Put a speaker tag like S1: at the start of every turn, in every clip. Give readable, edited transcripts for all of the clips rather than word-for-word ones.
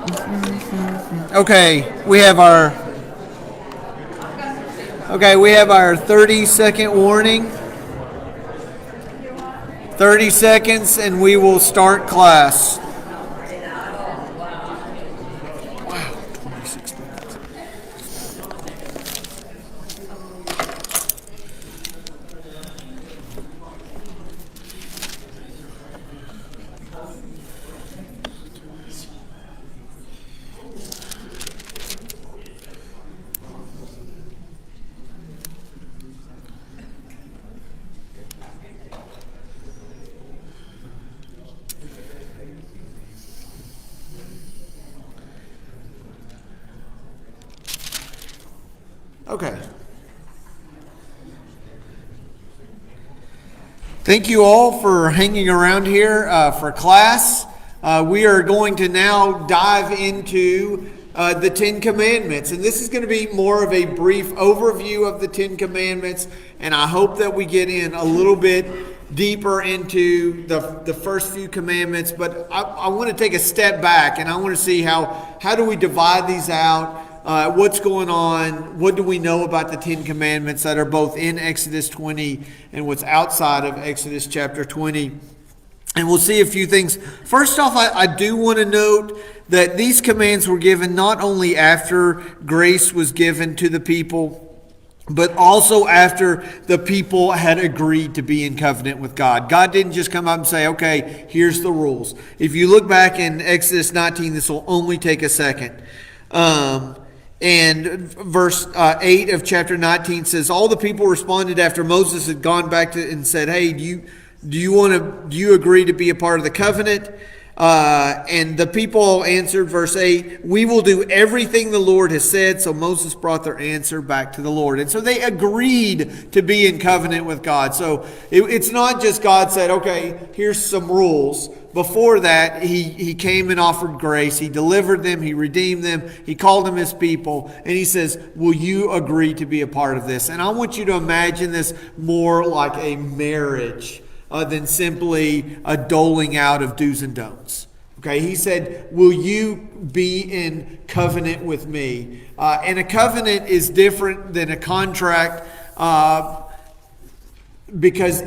S1: Okay, we have our 30-second warning. 30 seconds and we will start class. Wow, 26 minutes. Okay. Thank you all for hanging around here for class. We are going to now dive into the Ten Commandments. And this is going to be more of a brief overview of the Ten Commandments. And I hope that we get in a little bit deeper into the first few commandments. But I want to take a step back and I want to see how do we divide these out. What's going on? What do we know about the Ten Commandments that are both in Exodus 20 and what's outside of Exodus chapter 20? And we'll see a few things. First off, I do want to note that these commands were given not only after grace was given to the people, but also after the people had agreed to be in covenant with God. God didn't just come up and say, okay, here's the rules. If you look back in Exodus 19, this will only take a second. And verse 8 of chapter 19 says, all the people responded after Moses had gone back and said, hey, do you agree to be a part of the covenant? And the people answered, verse 8, we will do everything the Lord has said. So Moses brought their answer back to the Lord. And so they agreed to be in covenant with God. So it's not just God said, okay, here's some rules. Before that, he came and offered grace. He delivered them. He redeemed them. He called them his people. And he says, will you agree to be a part of this? And I want you to imagine this more like a marriage than simply a doling out of do's and don'ts. Okay, he said, will you be in covenant with me? And a covenant is different than a contract because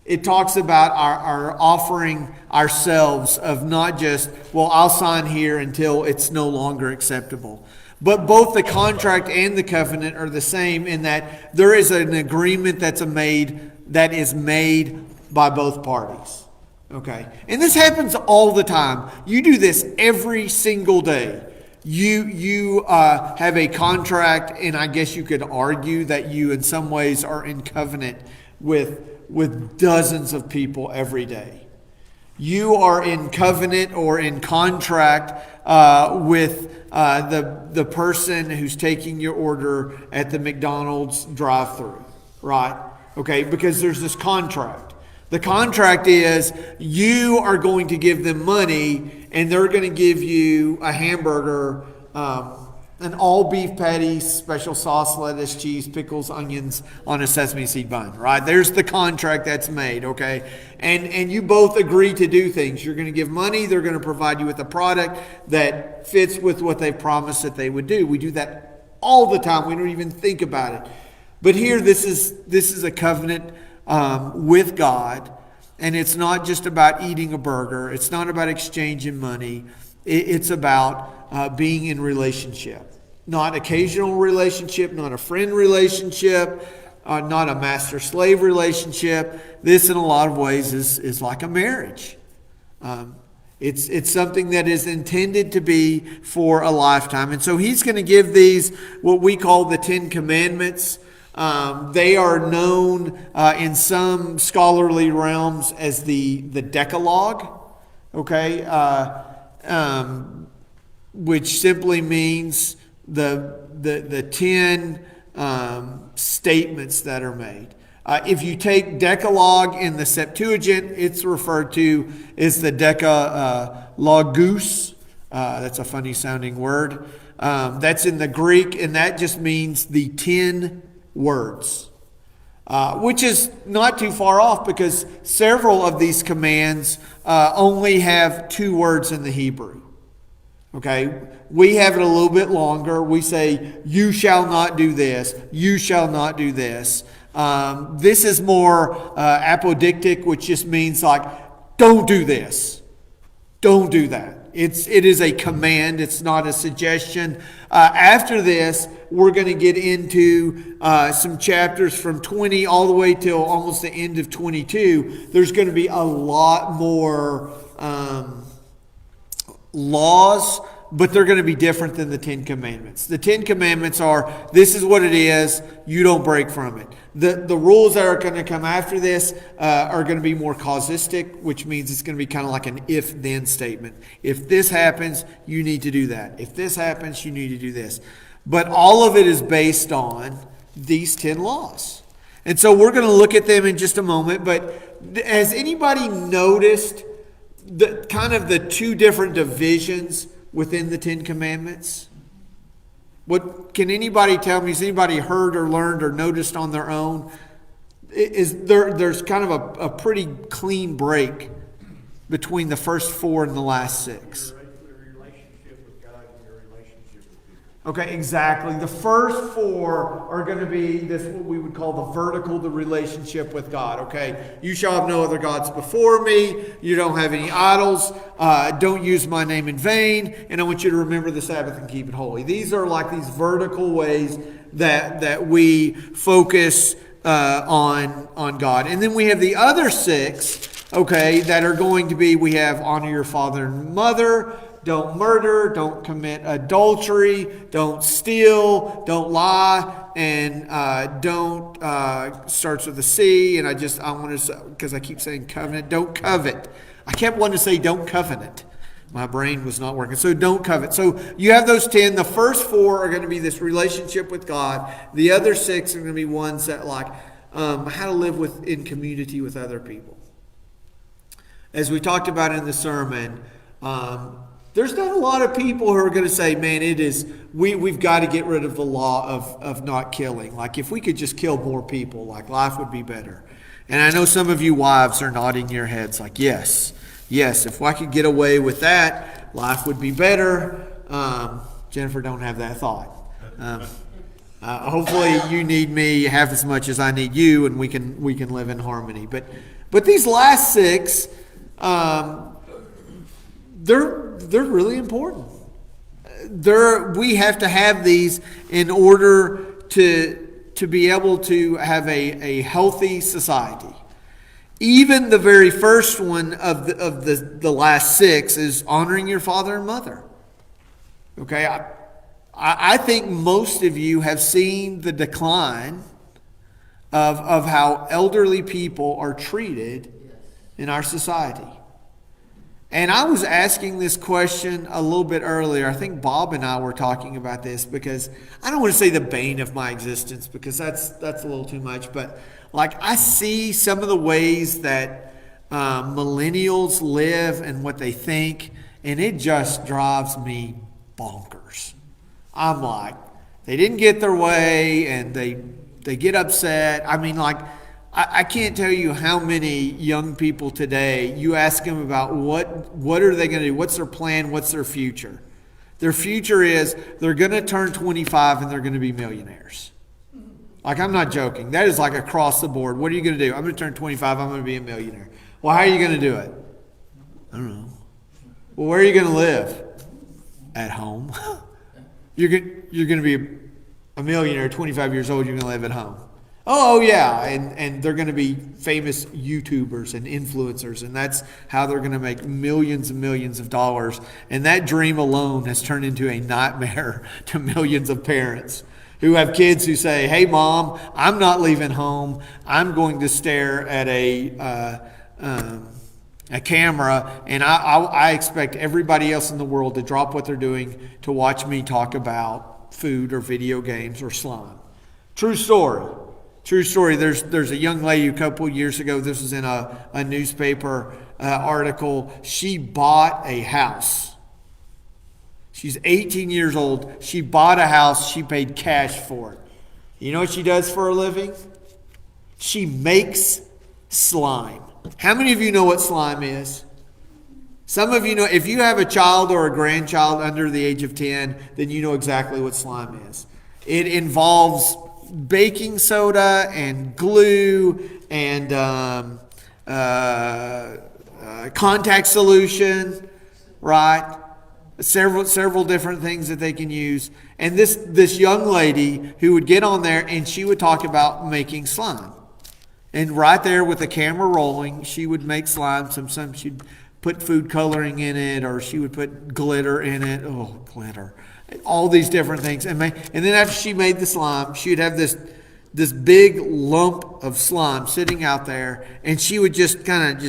S1: it talks about our offering ourselves of not just, well, I'll sign here until it's no longer acceptable. But both the contract and the covenant are the same in that there is an agreement that is made by both parties. Okay. And this happens all the time. You do this every single day. You have a contract, and I guess you could argue that you in some ways are in covenant with dozens of people every day. You are in covenant or in contract with the person who's taking your order at the McDonald's drive-thru, right? Okay, because there's this contract. The contract is you are going to give them money and they're going to give you a hamburger, an all beef patty, special sauce, lettuce, cheese, pickles, onions on a sesame seed bun, right? There's the contract that's made, okay? And you both agree to do things. You're going to give money. They're going to provide you with a product that fits with what they promised that they would do. We do that all the time. We don't even think about it. But here, this is a covenant with God, and it's not just about eating a burger. It's not about exchanging money. It's about being in relationship. Not occasional relationship, not a friend relationship, not a master-slave relationship. This, in a lot of ways, is like a marriage. It's something that is intended to be for a lifetime. And so he's going to give these what we call the Ten Commandments. They are known in some scholarly realms as the Decalogue, okay, which simply means the 10 statements that are made. If you take Decalogue in the Septuagint, it's referred to as the Decalogus. That's a funny sounding word. That's in the Greek, and that just means the 10 words. which is not too far off because several of these commands only have 2 words in the Hebrew. Okay, we have it a little bit longer. We say, you shall not do this. You shall not do this. This is more apodictic, which just means like, don't do this. Don't do that. It is a command. It's not a suggestion. After this, we're going to get into some chapters from 20 all the way till almost the end of 22. There's going to be a lot more laws, but they're going to be different than the 10 Commandments. The 10 Commandments are, this is what it is, you don't break from it. The rules that are going to come after this are going to be more causistic, which means it's going to be kind of like an if-then statement. If this happens, you need to do that. If this happens, you need to do this. But all of it is based on these 10 laws. And so we're going to look at them in just a moment, but has anybody noticed the 2 different divisions within the 10 Commandments? What can anybody tell me? Has anybody heard or learned or noticed on their own? There's kind of a pretty clean break between the first 4 and the last 6. Okay, exactly. The first 4 are going to be this, what we would call the vertical, the relationship with God. Okay, you shall have no other gods before me. You don't have any idols. Don't use my name in vain. And I want you to remember the Sabbath and keep it holy. These are like these vertical ways that we focus on God. And then we have the other 6, okay, that are going to be, we have honor your father and mother. Don't murder, don't commit adultery, don't steal, don't lie, and don't, starts with a C, and I want to, because I keep saying covenant, don't covet. I kept wanting to say don't covenant. My brain was not working. So don't covet. So you have those 10. The first 4 are going to be this relationship with God. The other 6 are going to be ones that like how to live in community with other people. As we talked about in the sermon, there's not a lot of people who are going to say, man, we've got to get rid of the law of not killing. Like if we could just kill more people, like life would be better. And I know some of you wives are nodding your heads like, yes, if I could get away with that, life would be better. Jennifer, don't have that thought. Hopefully you need me half as much as I need you, and we can live in harmony. But these last 6, they're really important. We have to have these in order to be able to have a healthy society. Even the very first one of the last 6 is honoring your father and mother. Okay, I think most of you have seen the decline of how elderly people are treated in our society. And I was asking this question a little bit earlier. I think Bob and I were talking about this because I don't want to say the bane of my existence because that's a little too much. But like I see some of the ways that millennials live and what they think, and it just drives me bonkers. I'm like, they didn't get their way and they get upset. I mean, like, I can't tell you how many young people today, you ask them about what are they going to do? What's their plan? What's their future? Their future is they're going to turn 25 and they're going to be millionaires. Like, I'm not joking. That is like across the board. What are you going to do? I'm going to turn 25. I'm going to be a millionaire. Well, how are you going to do it? I don't know. Well, where are you going to live? At home. You're going to be a millionaire, 25 years old. You're going to live at home. Oh, yeah, and they're going to be famous YouTubers and influencers, and that's how they're going to make millions and millions of dollars. And that dream alone has turned into a nightmare to millions of parents who have kids who say, hey, Mom, I'm not leaving home. I'm going to stare at a camera, and I expect everybody else in the world to drop what they're doing to watch me talk about food or video games or slime. True story. True story. There's a young lady a couple years ago. This was in a newspaper article. She bought a house. She's 18 years old. She bought a house. She paid cash for it. You know what she does for a living? She makes slime. How many of you know what slime is? Some of you know, if you have a child or a grandchild under the age of 10, then you know exactly what slime is. It involves baking soda and glue and contact solution, right? Several different things that they can use. And this young lady who would get on there and she would talk about making slime. And right there with the camera rolling, she would make slime. Some she'd put food coloring in it, or she would put glitter in it. Oh, glitter. All these different things. And then after she made the slime, she'd have this big lump of slime sitting out there, and she would just kind of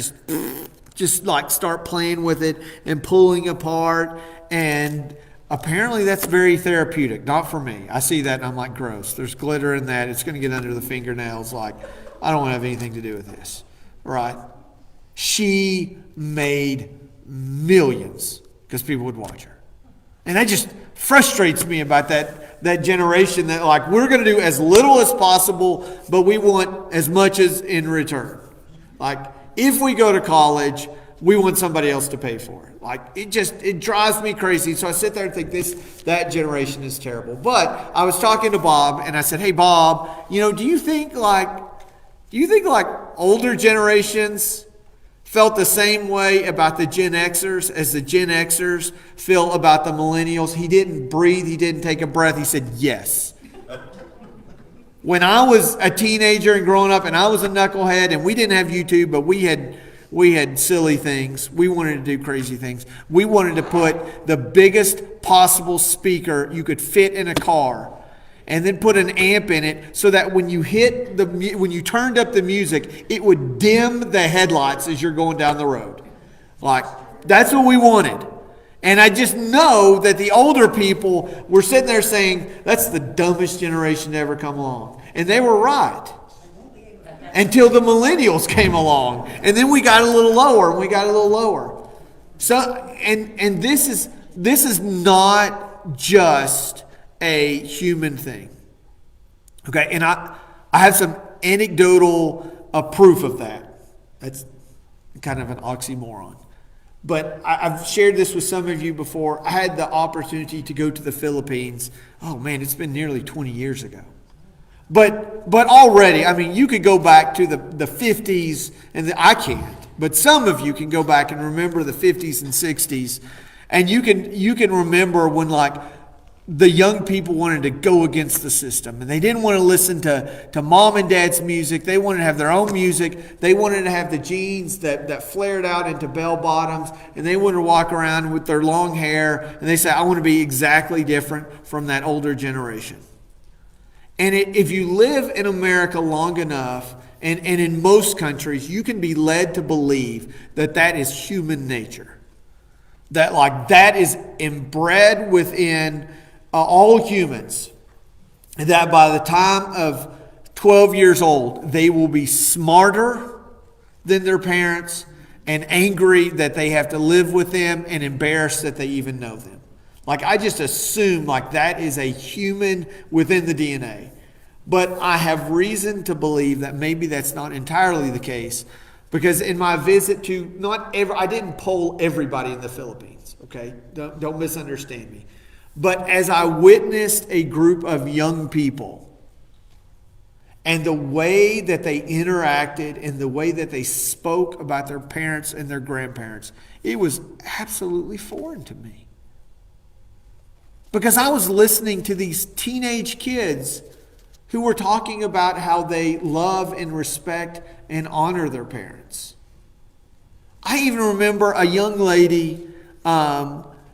S1: just like start playing with it and pulling apart. And apparently that's very therapeutic. Not for me. I see that and I'm like, gross. There's glitter in that. It's going to get under the fingernails. Like, I don't want to have anything to do with this. Right? She made millions because people would watch her. And that just frustrates me about that generation that, like, we're going to do as little as possible, but we want as much as in return. Like, if we go to college, we want somebody else to pay for it. Like, it drives me crazy. So I sit there and think that generation is terrible. But I was talking to Bob and I said, hey, Bob, do you think like older generations felt the same way about the Gen Xers as the Gen Xers feel about the millennials? He didn't breathe. He didn't take a breath. He said, yes. When I was a teenager and growing up and I was a knucklehead and we didn't have YouTube, but we had silly things. We wanted to do crazy things. We wanted to put the biggest possible speaker you could fit in a car and then put an amp in it so that when you turned up the music, it would dim the headlights as you're going down the road. Like, that's what we wanted. And I just know that the older people were sitting there saying, that's the dumbest generation to ever come along. And they were right. Until the millennials came along. And then we got a little lower and we got a little lower. So, and this is not just a human thing. Okay, and I have some anecdotal proof of that. That's kind of an oxymoron. But I've shared this with some of you before. I had the opportunity to go to the Philippines. Oh man, it's been nearly 20 years ago. But already, I mean, you could go back to the 50s, and I can't. But some of you can go back and remember the 50s and 60s. And you can remember when, like, the young people wanted to go against the system. And they didn't want to listen to mom and dad's music. They wanted to have their own music. They wanted to have the jeans that flared out into bell bottoms. And they wanted to walk around with their long hair. And they said, I want to be exactly different from that older generation. And if you live in America long enough, and in most countries, you can be led to believe that is human nature. That is inbred within all humans. And that by the time of 12 years old, they will be smarter than their parents and angry that they have to live with them and embarrassed that they even know them. Like, I just assume like that is a human within the DNA. But I have reason to believe that maybe that's not entirely the case, because in my visit to I didn't poll everybody in the Philippines, okay? Don't misunderstand me. But as I witnessed a group of young people and the way that they interacted and the way that they spoke about their parents and their grandparents, it was absolutely foreign to me. Because I was listening to these teenage kids who were talking about how they love and respect and honor their parents. I even remember a young lady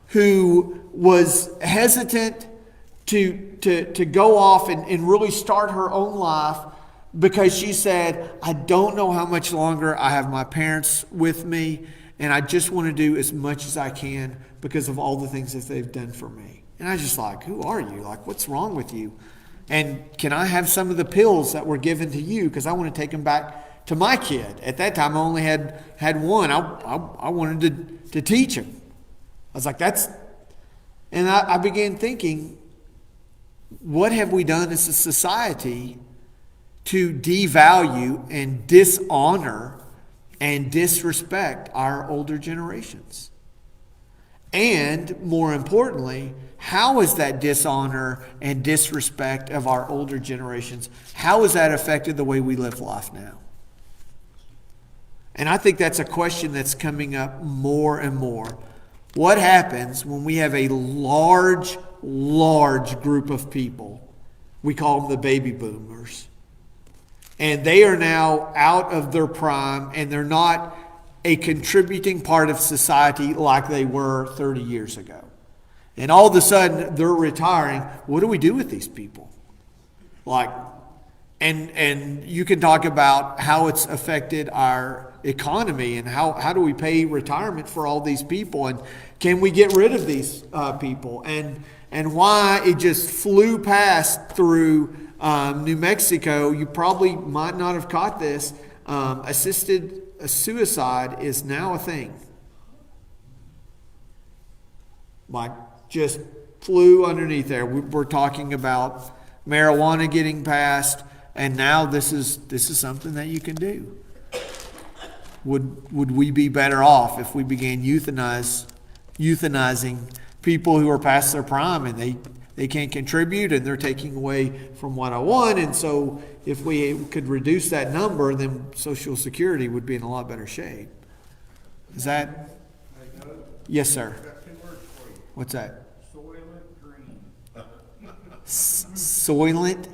S1: who was hesitant to go off and really start her own life because she said, I don't know how much longer I have my parents with me, and I just want to do as much as I can because of all the things that they've done for me. And I was just like, who are you? Like, what's wrong with you? And can I have some of the pills that were given to you? Because I want to take them back to my kid. At that time, I only had one. I wanted to teach him. I was like, and I began thinking, what have we done as a society to devalue and dishonor and disrespect our older generations? And more importantly, how is that dishonor and disrespect of our older generations, how has that affected the way we live life now? And I think that's a question that's coming up more and more. What happens when we have a large group of people? We call them the baby boomers. And they are now out of their prime, and they're not a contributing part of society like they were 30 years ago. And all of a sudden, they're retiring. What do we do with these people? And you can talk about how it's affected our economy, and how do we pay retirement for all these people, and can we get rid of these people, and why it just flew past through New Mexico. You probably might not have caught this. Assisted suicide is now a thing. Just flew underneath there. We're talking about marijuana getting passed, and now this is something that you can do. Would we be better off if we began euthanizing people who are past their prime and they can't contribute and they're taking away from what I want? And so if we could reduce that number, then Social Security would be in a lot better shape. Is that? Yes, sir. What's that?
S2: Soylent Green.
S1: Soylent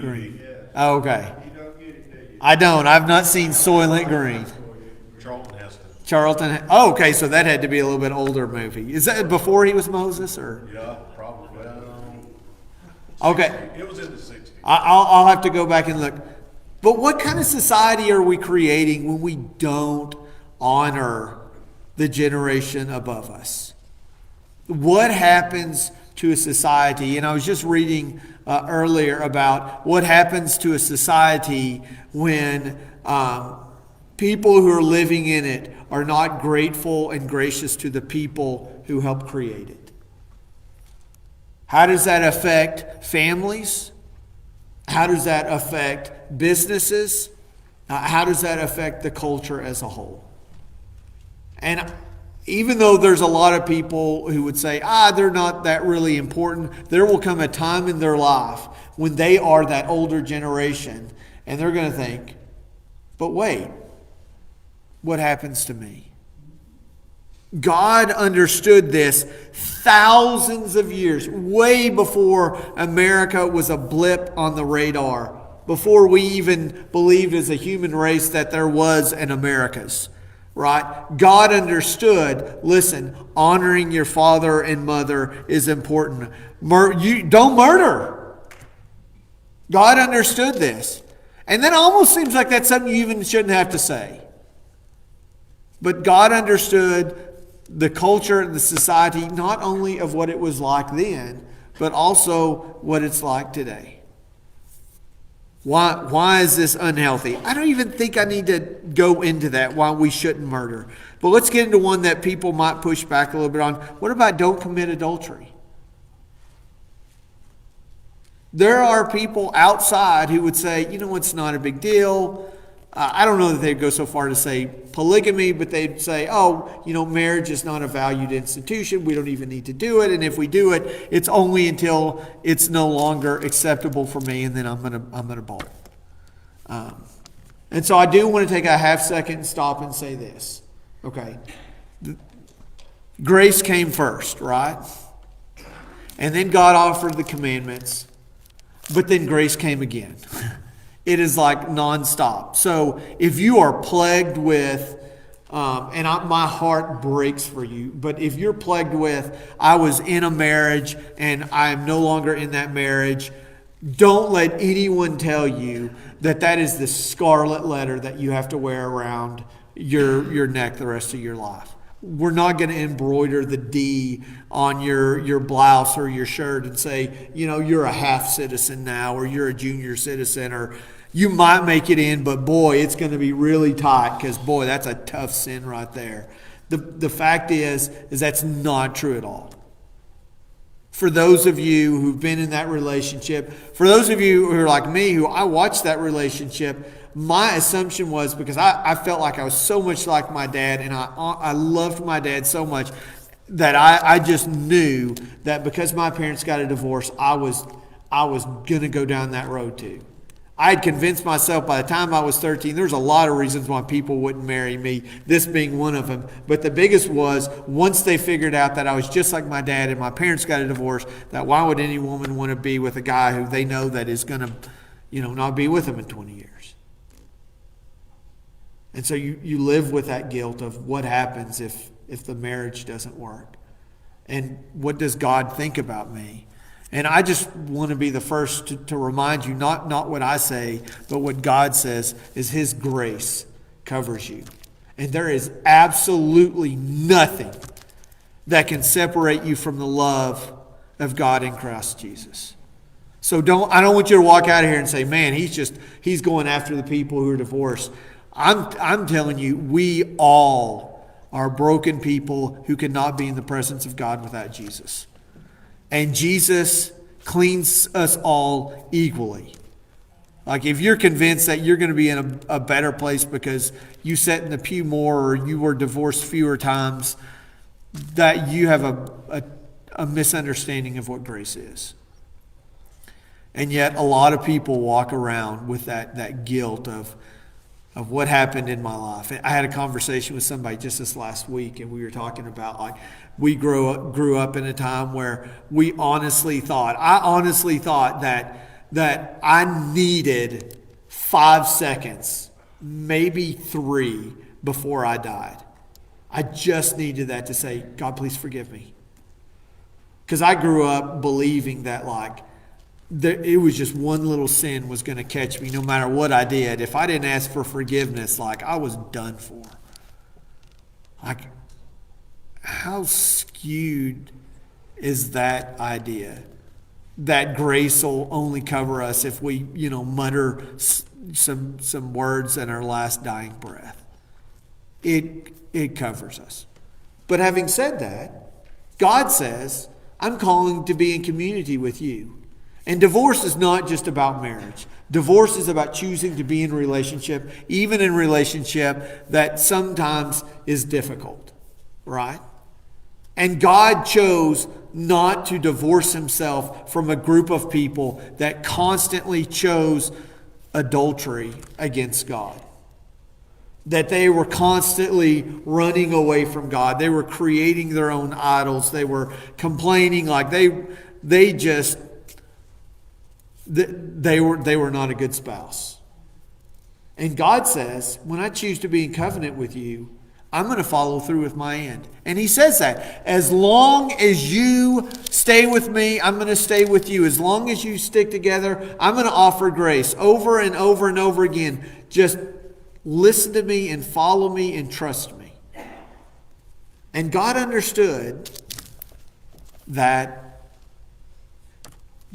S1: Green.
S2: Yes.
S1: Oh, okay.
S2: You don't get it, do you?
S1: I don't. I've not seen Soylent Green. Charlton. Oh, okay. So that had to be a little bit older movie. Is that before he was Moses, or?
S3: Yeah, probably.
S1: Okay.
S3: It was in the 60s.
S1: I'll have to go back and look. But what kind of society are we creating when we don't honor the generation above us? What happens to a society? And I was just reading earlier about what happens to a society when people who are living in it are not grateful and gracious to the people who helped create it. How does that affect families? How does that affect businesses? How does that affect the culture as a whole? And even though there's a lot of people who would say, they're not that really important, there will come a time in their life when they are that older generation and they're going to think, but wait, what happens to me? God understood this thousands of years, way before America was a blip on the radar, before we even believed as a human race that there was an Americas. Right? God understood, listen, honoring your father and mother is important. You don't murder. God understood this. And then it almost seems like that's something you even shouldn't have to say. But God understood the culture and the society, not only of what it was like then, but also what it's like today. Why is this unhealthy? I don't even think I need to go into that, why we shouldn't murder. But let's get into one that people might push back a little bit on. What about don't commit adultery? There are people outside who would say, it's not a big deal. I don't know that they'd go so far to say polygamy, but they'd say, marriage is not a valued institution. We don't even need to do it. And if we do it, it's only until it's no longer acceptable for me, and then I'm gonna bolt. And so I do want to take a half second and stop and say this. Okay. Grace came first, right? And then God offered the commandments, but then grace came again. It is like nonstop. So if you are plagued with, my heart breaks for you, but if you're plagued with, I was in a marriage and I am no longer in that marriage, don't let anyone tell you that is the scarlet letter that you have to wear around your neck the rest of your life. We're not going to embroider the D on your blouse or your shirt and say, you're a half citizen now, or you're a junior citizen, or you might make it in, but boy, it's going to be really tight because, boy, that's a tough sin right there. The fact is that's not true at all. For those of you who've been in that relationship, for those of you who are like me, who I watched that relationship, my assumption was, because I felt like I was so much like my dad, and I loved my dad so much, that I just knew that because my parents got a divorce, I was going to go down that road too. I had convinced myself by the time I was 13, there's a lot of reasons why people wouldn't marry me, this being one of them. But the biggest was, once they figured out that I was just like my dad and my parents got a divorce, that why would any woman want to be with a guy who they know that is going to, not be with them in 20 years? And so you live with that guilt of what happens if the marriage doesn't work. And what does God think about me? And I just want to be the first to remind you, not what I say, but what God says is His grace covers you. And there is absolutely nothing that can separate you from the love of God in Christ Jesus. So I don't want you to walk out of here and say, man, he's going after the people who are divorced. I'm telling you, we all are broken people who cannot be in the presence of God without Jesus. And Jesus cleans us all equally. Like if you're convinced that you're going to be in a better place because you sat in the pew more or you were divorced fewer times, that you have a misunderstanding of what grace is. And yet a lot of people walk around with that guilt of what happened in my life. I had a conversation with somebody just this last week, and we were talking about, like, we grew up in a time where I honestly thought that I needed 5 seconds, maybe 3, before I died. I just needed that to say, God, please forgive me. Because I grew up believing that, like, it was just one little sin was going to catch me no matter what I did. If I didn't ask for forgiveness, like, I was done for. Like, how skewed is that idea? That grace will only cover us if we, mutter some words in our last dying breath. It covers us. But having said that, God says, I'm calling to be in community with you. And divorce is not just about marriage. Divorce is about choosing to be in relationship, even in relationship that sometimes is difficult, right? And God chose not to divorce Himself from a group of people that constantly chose adultery against God. That they were constantly running away from God. They were creating their own idols. They were complaining, like they were not a good spouse. And God says, when I choose to be in covenant with you, I'm going to follow through with my end. And He says that. As long as you stay with me, I'm going to stay with you. As long as you stick together, I'm going to offer grace over and over and over again. Just listen to me and follow me and trust me. And God understood that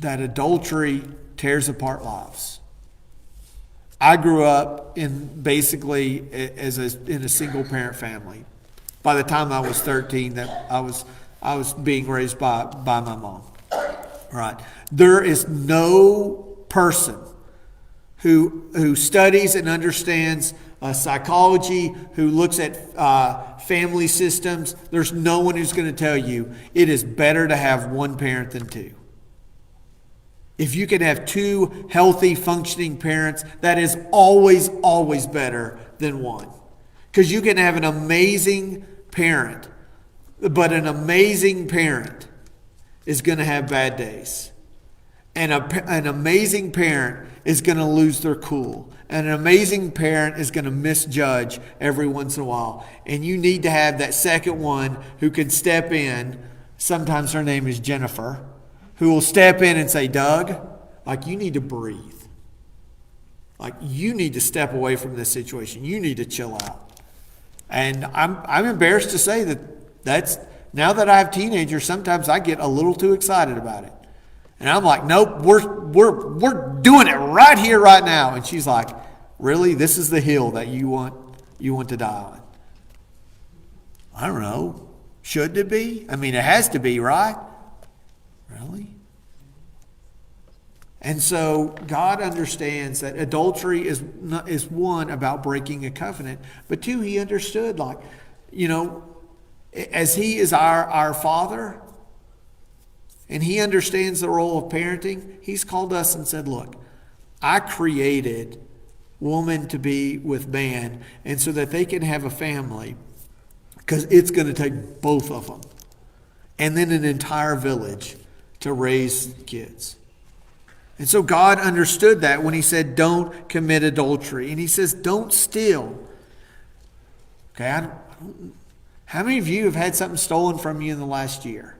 S1: adultery tears apart lives. I grew up in a single parent family. By the time I was 13, that I was being raised by my mom. Right? There is no person who studies and understands psychology, who looks at family systems. There's no one who's going to tell you it is better to have one parent than two. If you can have 2 healthy, functioning parents, that is always, always better than one. Because you can have an amazing parent, but an amazing parent is going to have bad days. And an amazing parent is going to lose their cool. And an amazing parent is going to misjudge every once in a while. And you need to have that second one who can step in. Sometimes her name is Jennifer. Who will step in and say, Doug, like, you need to breathe. Like, you need to step away from this situation. You need to chill out. And I'm embarrassed to say that's now that I have teenagers, sometimes I get a little too excited about it. And I'm like, nope, we're doing it right here, right now. And she's like, really? This is the hill that you want to die on? I don't know. Should it be? I mean, it has to be, right? And so God understands that adultery is one, about breaking a covenant, but two, he understood, like, as he is our Father, and he understands the role of parenting, he's called us and said, look, I created woman to be with man, and so that they can have a family, because it's going to take both of them, and then an entire village to raise kids. And so God understood that when he said, don't commit adultery. And he says, don't steal. Okay, how many of you have had something stolen from you in the last year?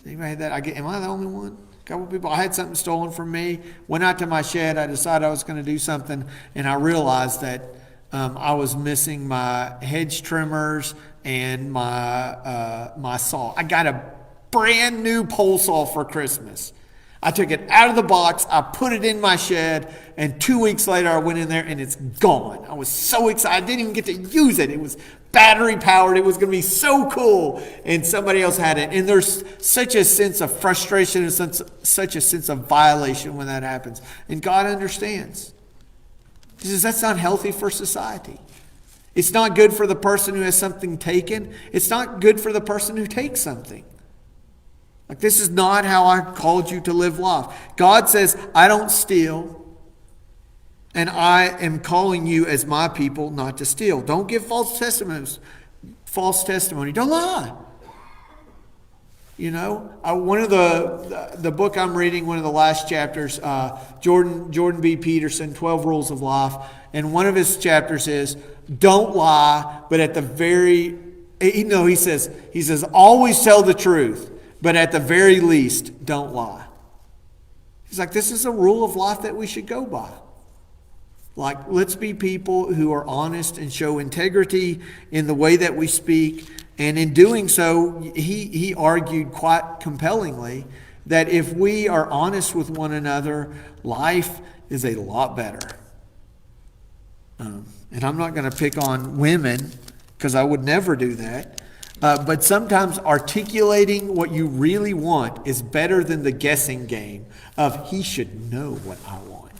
S1: Anybody had that? Am I the only one? A couple of people. I had something stolen from me. Went out to my shed. I decided I was going to do something. And I realized that I was missing my hedge trimmers and my saw. I got a brand new pole saw for Christmas. I took it out of the box, I put it in my shed, and 2 weeks later I went in there and it's gone. I was so excited. I didn't even get to use it. It was battery powered. It was going to be so cool. And somebody else had it. And there's such a sense of frustration and such a sense of violation when that happens. And God understands. He says that's not healthy for society. It's not good for the person who has something taken. It's not good for the person who takes something. Like, this is not how I called you to live life. God says, I don't steal, and I am calling you as my people not to steal. Don't give false testimony. Don't lie. One of the book I'm reading, one of the last chapters, Jordan B. Peterson, 12 Rules of Life, and one of his chapters is, don't lie, but at the he says, always tell the truth. But at the very least, don't lie. He's like, this is a rule of life that we should go by. Like, let's be people who are honest and show integrity in the way that we speak. And in doing so, he argued quite compellingly that if we are honest with one another, life is a lot better. And I'm not going to pick on women, because I would never do that. But sometimes articulating what you really want is better than the guessing game of he should know what I want.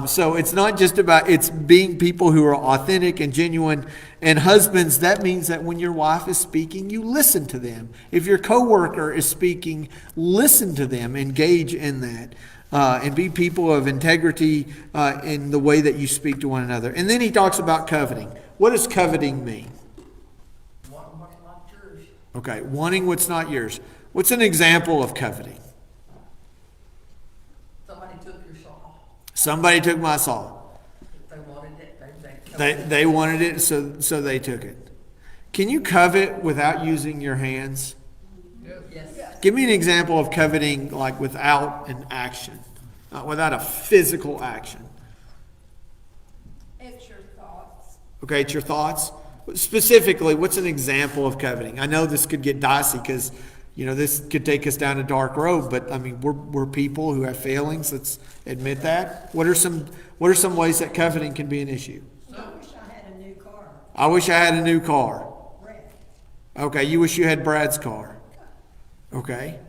S1: So it's not just about, it's being people who are authentic and genuine. And husbands, that means that when your wife is speaking, you listen to them. If your coworker is speaking, listen to them, engage in that. And be people of integrity in the way that you speak to one another. And then he talks about coveting. What does coveting mean? Okay, wanting what's not yours. What's an example of coveting?
S3: Somebody took your saw.
S1: Somebody took my saw.
S3: They wanted it.
S1: They wanted it, so they took it. Can you covet without using your hands?
S3: Yes.
S1: Give me an example of coveting, like without an action, without a physical action.
S4: It's your thoughts.
S1: Okay, it's your thoughts. Specifically, what's an example of coveting? I know this could get dicey because, this could take us down a dark road. But I mean, we're people who have failings. Let's admit that. What are some ways that coveting can be an issue?
S4: I wish I had a new car.
S1: I wish I had a new car.
S4: Red.
S1: Okay, you wish you had Brad's car. Okay.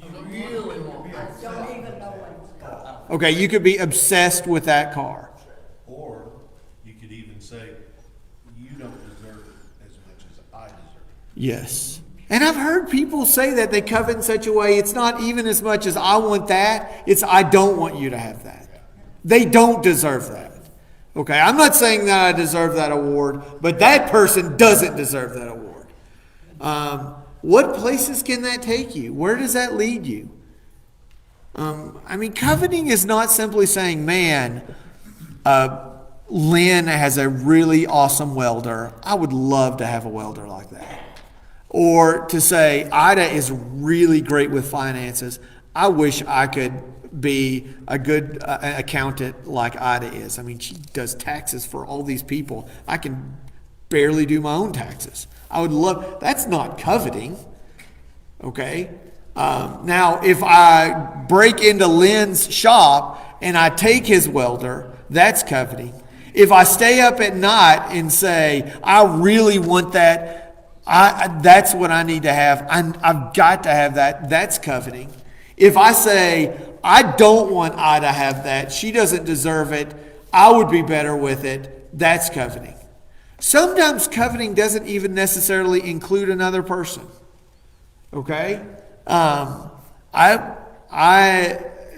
S3: You really want that.
S4: Don't even know what it's called.
S1: Okay, you could be obsessed with that car.
S2: Or you could even say, you don't deserve it as much as I deserve it.
S1: Yes. And I've heard people say that they covet in such a way, it's not even as much as I want that, it's I don't want you to have that. They don't deserve that. Okay, I'm not saying that I deserve that award, but that person doesn't deserve that award. What places can that take you? Where does that lead you? Coveting is not simply saying, man, Lynn has a really awesome welder. I would love to have a welder like that. Or to say, Ida is really great with finances. I wish I could be a good accountant like Ida is. I mean, she does taxes for all these people. I can barely do my own taxes. I would love, that's not coveting. Okay? Now, if I break into Lynn's shop and I take his welder, that's coveting. If I stay up at night and say, I really want that, that's what I need to have, I've got to have that, that's coveting. If I say, I don't want I to have that. She doesn't deserve it. I would be better with it. That's coveting. Sometimes coveting doesn't even necessarily include another person. Okay? I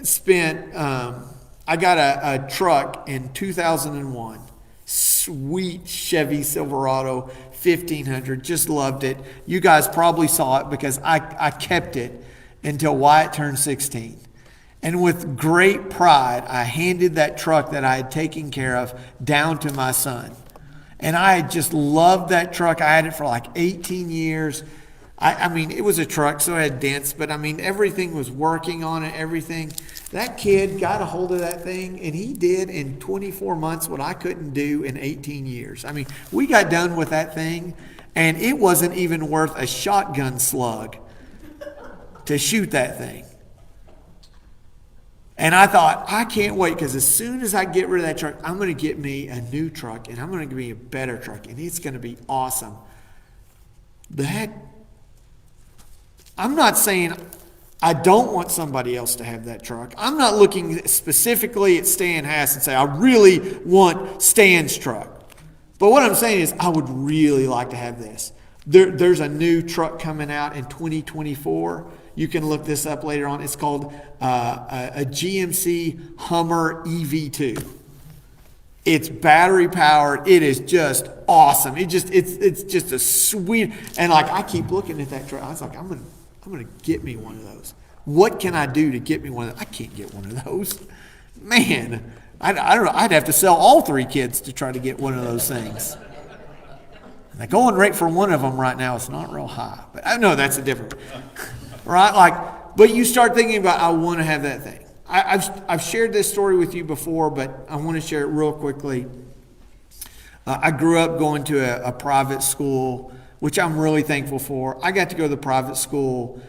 S1: spent, I got a truck in 2001. Sweet Chevy Silverado 1500. Just loved it. You guys probably saw it because I kept it until Wyatt turned 16. And with great pride, I handed that truck that I had taken care of down to my son. And I just loved that truck. I had it for like 18 years. I mean, it was a truck, so it had dents, but I mean, everything was working on it, everything. That kid got a hold of that thing, and he did in 24 months what I couldn't do in 18 years. I mean, we got done with that thing, and it wasn't even worth a shotgun slug to shoot that thing. And I thought, I can't wait, because as soon as I get rid of that truck, I'm going to get me a new truck, and I'm going to get me a better truck, and it's going to be awesome. I'm not saying I don't want somebody else to have that truck. I'm not looking specifically at Stan Hass and say, I really want Stan's truck. But what I'm saying is, I would really like to have this. There's a new truck coming out in 2024. You can look this up later on. It's called a GMC Hummer EV2. It's battery powered. It is just awesome. It's just a sweet, and like I keep looking at that truck. I was like, I'm gonna get me one of those. What can I do to get me one of those? I can't get one of those. Man, I don't know. I'd have to sell all 3 kids to try to get one of those things. And the going rate for one of them right now is not real high. But I know that's a different, right? Like, but you start thinking about, I want to have that thing. I've shared this story with you before, but I want to share it real quickly. I grew up going to a private school, which I'm really thankful for. I got to go to the private school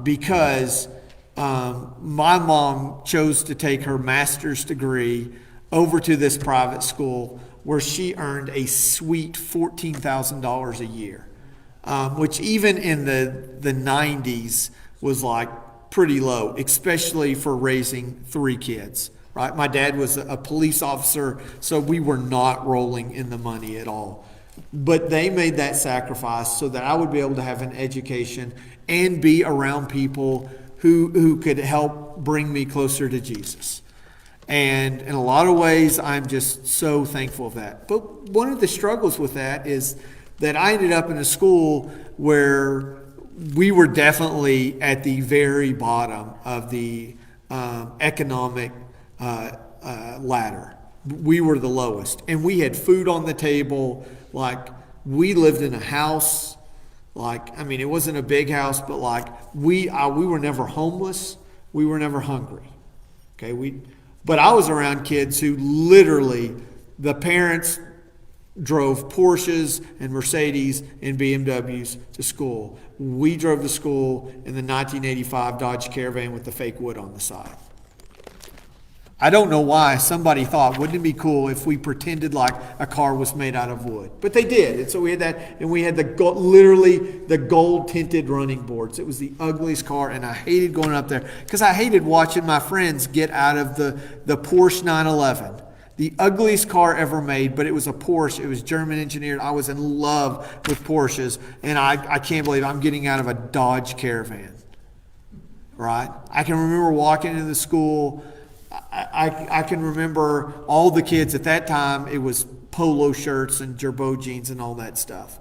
S1: because my mom chose to take her master's degree over to this private school where she earned a sweet $14,000 a year, which even in the 90s was like pretty low, especially for raising 3 kids. Right? My dad was a police officer, so we were not rolling in the money at all. But they made that sacrifice so that I would be able to have an education and be around people who could help bring me closer to Jesus. And in a lot of ways, I'm just so thankful of that. But one of the struggles with that is that I ended up in a school where we were definitely at the very bottom of the economic ladder. We were the lowest. And we had food on the table. Like, we lived in a house. Like, I mean, it wasn't a big house, but like, we were never homeless. We were never hungry. Okay, but I was around kids who literally, the parents drove Porsches and Mercedes and BMWs to school. We drove to school in the 1985 Dodge Caravan with the fake wood on the side. I don't know why somebody thought, wouldn't it be cool if we pretended like a car was made out of wood? But they did. And so we had that, and we had literally the gold tinted running boards. It was the ugliest car, and I hated going up there because I hated watching my friends get out of the Porsche 911. The ugliest car ever made, but it was a Porsche. It was German engineered. I was in love with Porsches, and I can't believe I'm getting out of a Dodge Caravan. Right? I can remember walking into the school. I can remember all the kids at that time. It was polo shirts and Gerbeau jeans and all that stuff.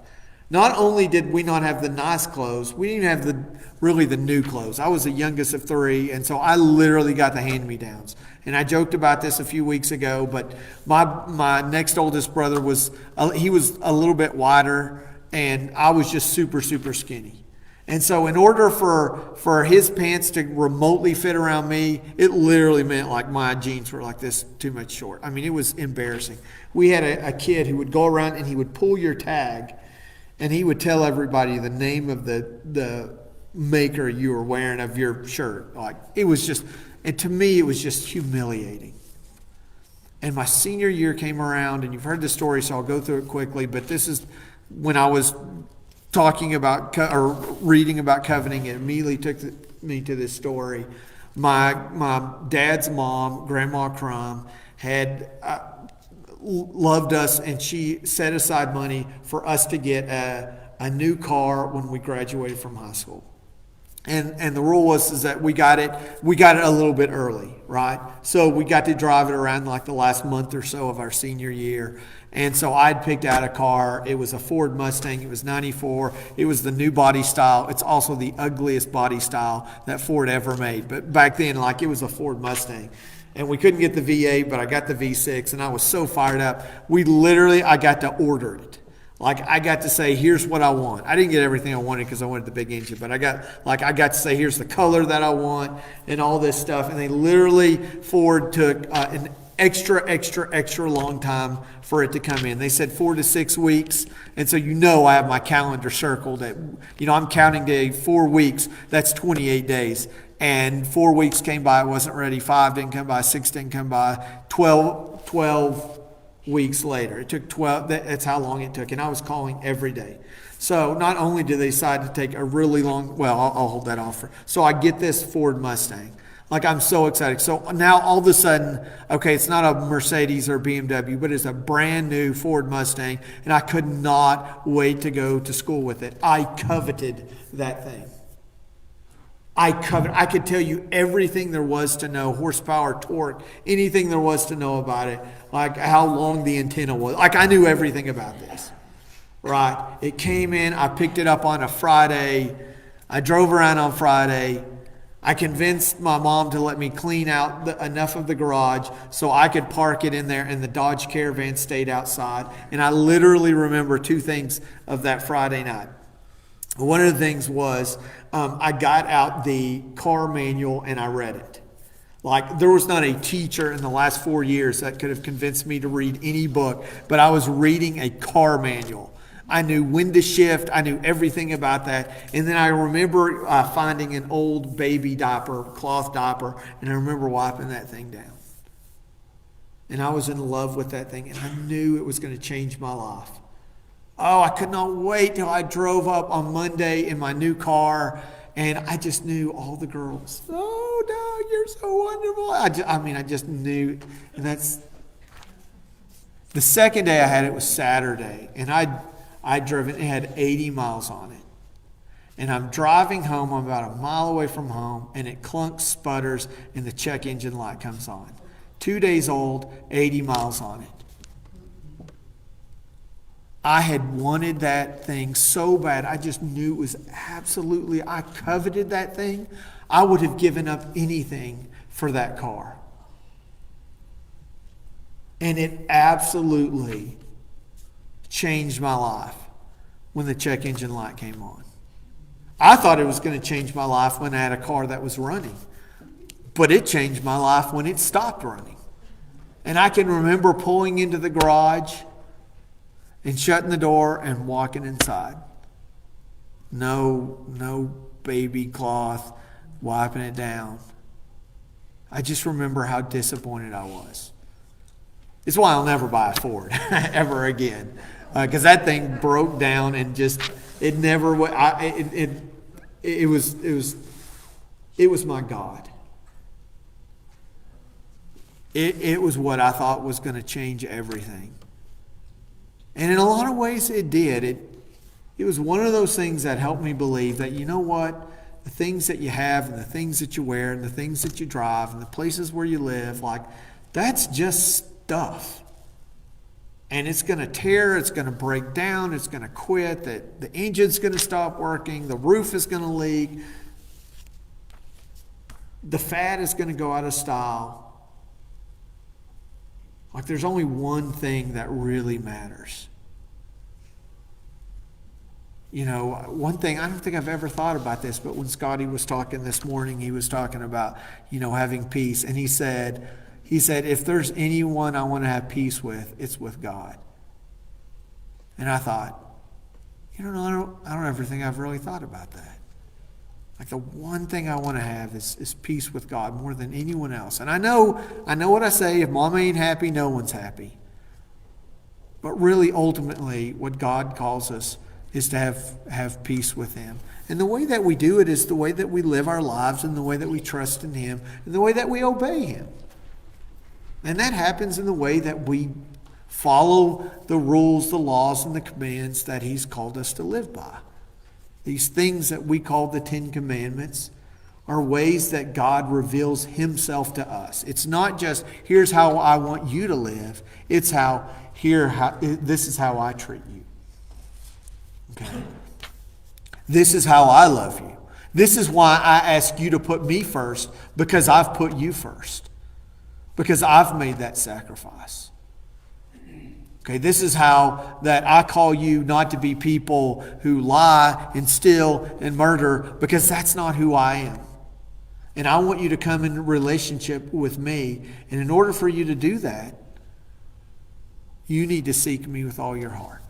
S1: Not only did we not have the nice clothes, we didn't have the new clothes. I was the youngest of 3, and so I literally got the hand-me-downs. And I joked about this a few weeks ago, but my next oldest brother he was a little bit wider, and I was just super, super skinny. And so in order for his pants to remotely fit around me, it literally meant like my jeans were like this, too much short. I mean, it was embarrassing. We had a kid who would go around and he would pull your tag and he would tell everybody the name of the maker you were wearing of your shirt. Like, it was just, and to me, it was just humiliating. And my senior year came around, and you've heard the story, so I'll go through it quickly, but this is when I was talking about or reading about coveting. It immediately took me to this story. My dad's mom, Grandma Crum, had loved us, and she set aside money for us to get a new car when we graduated from high school. And the rule was is that we got it a little bit early, right? So we got to drive it around like the last month or so of our senior year. And so I'd picked out a car. It was a Ford Mustang. It was 94. It was the new body style. It's also the ugliest body style that Ford ever made. But back then, like, it was a Ford Mustang. And we couldn't get the V8, but I got the V6, and I was so fired up. I got to order it. Like, I got to say, here's what I want. I didn't get everything I wanted because I wanted the big engine, but I got to say, here's the color that I want and all this stuff. And they literally, Ford took an extra long time for it to come in. They said 4 to 6 weeks. And so, I have my calendar circled at, I'm counting day 4 weeks. That's 28 days. And 4 weeks came by, I wasn't ready. 5 didn't come by, 6 didn't come by, 12 weeks later. It took 12, that's how long it took. And I was calling every day. So not only did they decide to take a really long, I'll hold that off. So I get this Ford Mustang. Like, I'm so excited. So now all of a sudden, okay, it's not a Mercedes or BMW, but it's a brand new Ford Mustang. And I could not wait to go to school with it. I coveted that thing. I could tell you everything there was to know, horsepower, torque, anything there was to know about it, like how long the antenna was. Like, I knew everything about this, right? It came in, I picked it up on a Friday. I drove around on Friday. I convinced my mom to let me clean out enough of the garage so I could park it in there, and the Dodge Caravan stayed outside. And I literally remember 2 things of that Friday night. One of the things was I got out the car manual and I read it. Like, there was not a teacher in the last 4 years that could have convinced me to read any book, but I was reading a car manual. I knew when to shift. I knew everything about that. And then I remember finding an old baby diaper, cloth diaper, and I remember wiping that thing down. And I was in love with that thing, and I knew it was going to change my life. Oh, I could not wait till I drove up on Monday in my new car, and I just knew all the girls. Oh, Doug, you're so wonderful. I just knew. And that's the second day I had it was Saturday, and I drove it. It had 80 miles on it. And I'm driving home. I'm about a mile away from home, and it clunks, sputters, and the check engine light comes on. 2 days old, 80 miles on it. I had wanted that thing so bad. I just knew it was I coveted that thing. I would have given up anything for that car. And it absolutely changed my life when the check engine light came on. I thought it was going to change my life when I had a car that was running. But it changed my life when it stopped running. And I can remember pulling into the garage and shutting the door and walking inside. No baby cloth, wiping it down. I just remember how disappointed I was. It's why I'll never buy a Ford ever again, because that thing broke down and just it never. It was my God. It was what I thought was going to change everything. And in a lot of ways it did. It was one of those things that helped me believe that, you know what, the things that you have and the things that you wear and the things that you drive and the places where you live, like, that's just stuff. And it's going to tear, it's going to break down, it's going to quit, the engine's going to stop working, the roof is going to leak, the fat is going to go out of style. Like, there's only one thing that really matters. One thing, I don't think I've ever thought about this, but when Scotty was talking this morning, he was talking about, having peace. And he said, if there's anyone I want to have peace with, it's with God. And I thought, I don't ever think I've really thought about that. Like, the one thing I want to have is peace with God more than anyone else. And I know what I say. If Mom ain't happy, no one's happy. But really, ultimately, what God calls us is to have peace with him. And the way that we do it is the way that we live our lives and the way that we trust in him and the way that we obey him. And that happens in the way that we follow the rules, the laws, and the commands that he's called us to live by. These things that we call the 10 Commandments are ways that God reveals himself to us. It's not just, here's how I want you to live. It's this is how I treat you. Okay? This is how I love you. This is why I ask you to put me first, because I've put you first. Because I've made that sacrifice. Okay, this is how that I call you not to be people who lie and steal and murder, because that's not who I am. And I want you to come in relationship with me. And in order for you to do that, you need to seek me with all your heart.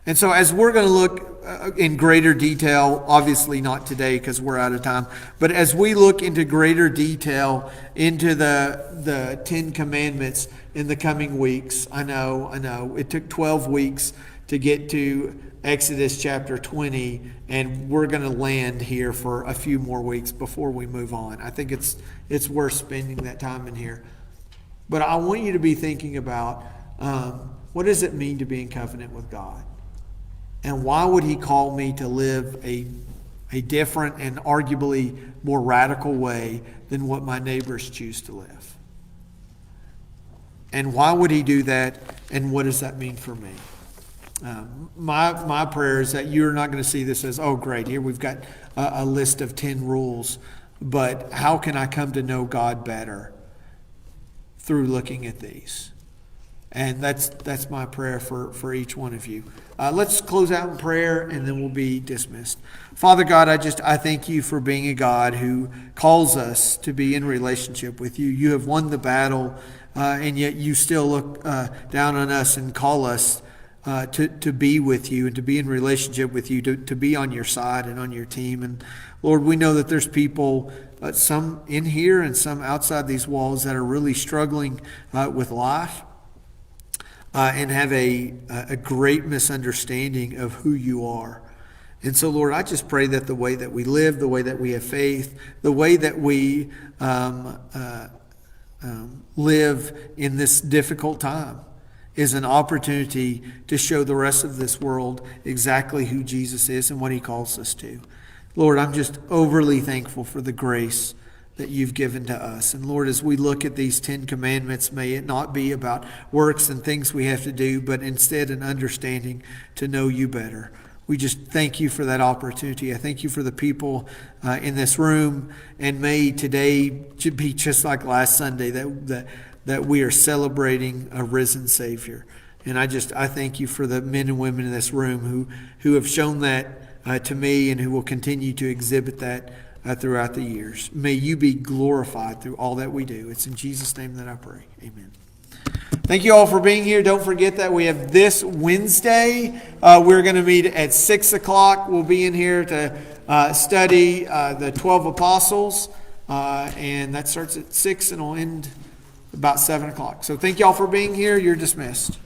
S1: And so as we're going to look in greater detail, obviously not today because we're out of time, but as we look into greater detail into the 10 Commandments in the coming weeks, I know, it took 12 weeks to get to Exodus chapter 20, and we're going to land here for a few more weeks before we move on. I think it's worth spending that time in here. But I want you to be thinking about what does it mean to be in covenant with God? And why would he call me to live a different and arguably more radical way than what my neighbors choose to live? And why would he do that? And what does that mean for me? My prayer is that you're not going to see this as, oh, great, here we've got a list of 10 rules. But how can I come to know God better through looking at these? And that's my prayer for each one of you. Let's close out in prayer, and then we'll be dismissed. Father God, I thank you for being a God who calls us to be in relationship with you. You have won the battle, and yet you still look down on us and call us to be with you and to be in relationship with you, to be on your side and on your team. And Lord, we know that there's people, some in here and some outside these walls, that are really struggling with life. And have a great misunderstanding of who you are. And so, Lord, I just pray that the way that we live, the way that we have faith, the way that we live in this difficult time is an opportunity to show the rest of this world exactly who Jesus is and what he calls us to. Lord, I'm just overly thankful for the grace that you've given to us. And Lord, as we look at these 10 Commandments, may it not be about works and things we have to do, but instead an understanding to know you better. We just thank you for that opportunity. I thank you for the people in this room, and may today be just like last Sunday, that we are celebrating a risen Savior. And I thank you for the men and women in this room who have shown that to me and who will continue to exhibit that throughout the years. May you be glorified through all that we do. It's in Jesus' name that I pray. Amen. Thank you all for being here. Don't forget that we have this Wednesday. We're going to meet at 6 o'clock. We'll be in here to study the 12 apostles. And that starts at 6 and will end about 7 o'clock. So thank you all for being here. You're dismissed.